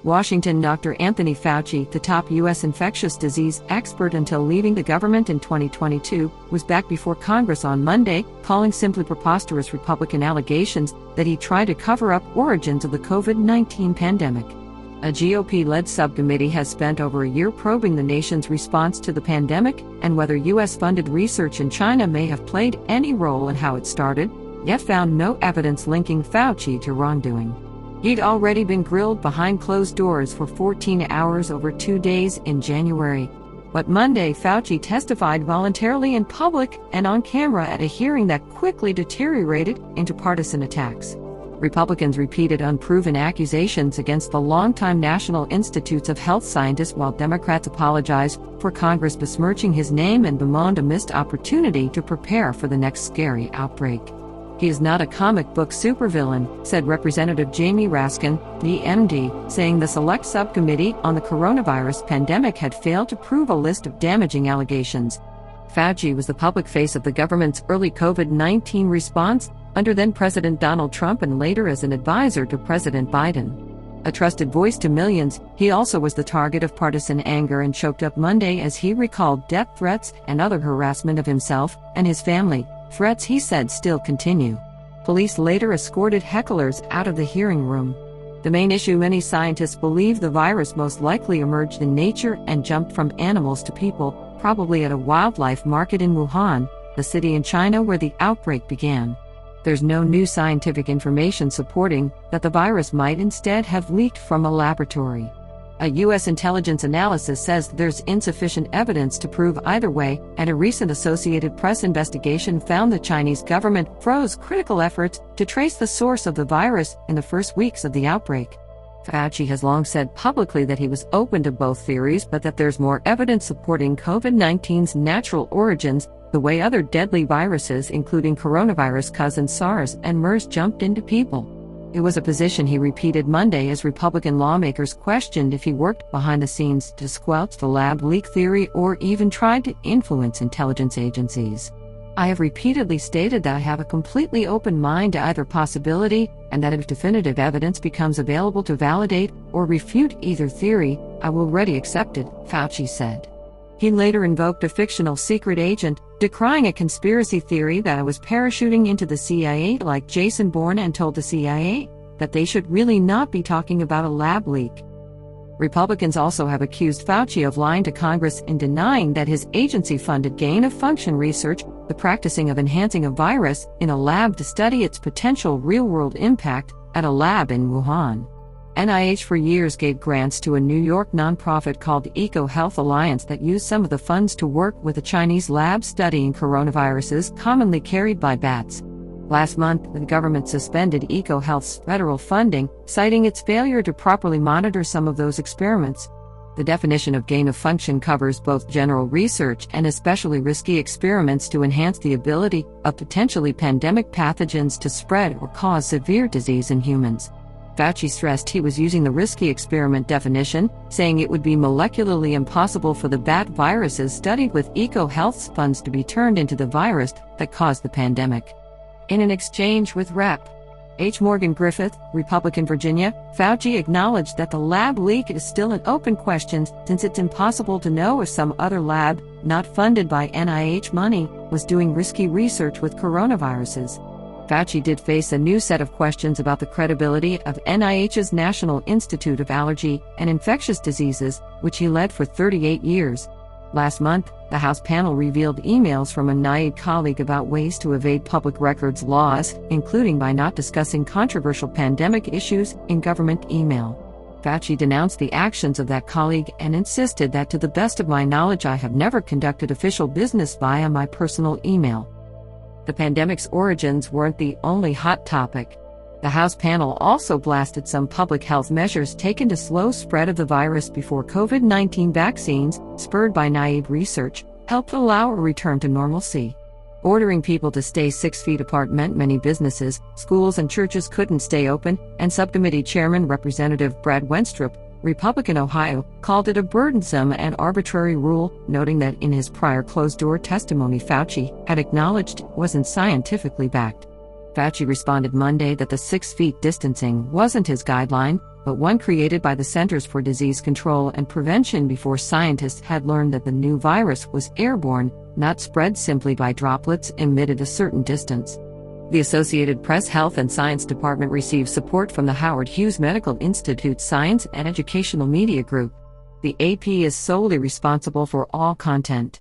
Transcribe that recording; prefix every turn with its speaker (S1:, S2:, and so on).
S1: Washington. Dr. Anthony Fauci, the top U.S. infectious disease expert until leaving the government in 2022, was back before Congress on Monday, calling simply preposterous Republican allegations that he tried to cover up origins of the COVID-19 pandemic. A GOP-led subcommittee has spent over a year probing the nation's response to the pandemic and whether U.S.-funded research in China may have played any role in how it started, yet found no evidence linking Fauci to wrongdoing. He'd already been grilled behind closed doors for 14 hours over 2 days in January. But Monday, Fauci testified voluntarily in public and on camera at a hearing that quickly deteriorated into partisan attacks. Republicans repeated unproven accusations against the longtime National Institutes of Health scientist, while Democrats apologized for Congress besmirching his name and bemoaned a missed opportunity to prepare for the next scary outbreak. He is not a comic book supervillain, said Representative Jamie Raskin, the MD, saying the Select Subcommittee on the coronavirus pandemic had failed to prove a list of damaging allegations. Fauci was the public face of the government's early COVID-19 response under then-President Donald Trump and later as an advisor to President Biden. A trusted voice to millions, he also was the target of partisan anger and choked up Monday as he recalled death threats and other harassment of himself and his family. Threats, he said, still continue. Police later escorted hecklers out of the hearing room. The main issue: many scientists believe the virus most likely emerged in nature and jumped from animals to people, probably at a wildlife market in Wuhan, the city in China where the outbreak began. There's no new scientific information supporting that the virus might instead have leaked from a laboratory. A U.S. intelligence analysis says there's insufficient evidence to prove either way, and a recent Associated Press investigation found the Chinese government froze critical efforts to trace the source of the virus in the first weeks of the outbreak. Fauci has long said publicly that he was open to both theories, but that there's more evidence supporting COVID-19's natural origins, the way other deadly viruses, including coronavirus cousins SARS and MERS, jumped into people. It was a position he repeated Monday as Republican lawmakers questioned if he worked behind the scenes to squelch the lab leak theory or even tried to influence intelligence agencies. I have repeatedly stated that I have a completely open mind to either possibility, and that if definitive evidence becomes available to validate or refute either theory, I will readily accept it, Fauci said. He later invoked a fictional secret agent, decrying a conspiracy theory that I was parachuting into the CIA like Jason Bourne, and told the CIA that they should really not be talking about a lab leak. Republicans also have accused Fauci of lying to Congress in denying that his agency funded gain-of-function research, the practicing of enhancing a virus in a lab to study its potential real-world impact, at a lab in Wuhan. NIH for years gave grants to a New York nonprofit called EcoHealth Alliance that used some of the funds to work with a Chinese lab studying coronaviruses commonly carried by bats. Last month, the government suspended EcoHealth's federal funding, citing its failure to properly monitor some of those experiments. The definition of gain-of-function covers both general research and especially risky experiments to enhance the ability of potentially pandemic pathogens to spread or cause severe disease in humans. Fauci stressed he was using the risky experiment definition, saying it would be molecularly impossible for the bat viruses studied with EcoHealth's funds to be turned into the virus that caused the pandemic. In an exchange with Rep. H. Morgan Griffith, Republican Virginia, Fauci acknowledged that the lab leak is still an open question since it's impossible to know if some other lab, not funded by NIH money, was doing risky research with coronaviruses. Fauci did face a new set of questions about the credibility of NIH's National Institute of Allergy and Infectious Diseases, which he led for 38 years. Last month, the House panel revealed emails from a NIAID colleague about ways to evade public records laws, including by not discussing controversial pandemic issues in government email. Fauci denounced the actions of that colleague and insisted that, to the best of my knowledge, I have never conducted official business via my personal email. The pandemic's origins weren't the only hot topic. The House panel also blasted some public health measures taken to slow spread of the virus before COVID-19 vaccines, spurred by NIAID research, helped allow a return to normalcy. Ordering people to stay 6 feet apart meant many businesses, schools and churches couldn't stay open, and Subcommittee Chairman Representative Brad Wenstrup, Republican Ohio, called it a burdensome and arbitrary rule, noting that in his prior closed-door testimony Fauci had acknowledged it wasn't scientifically backed. Fauci responded Monday that the 6 feet distancing wasn't his guideline, but one created by the Centers for Disease Control and Prevention before scientists had learned that the new virus was airborne, not spread simply by droplets emitted a certain distance. The Associated Press Health and Science Department received support from the Howard Hughes Medical Institute Science and Educational Media Group. The AP is solely responsible for all content.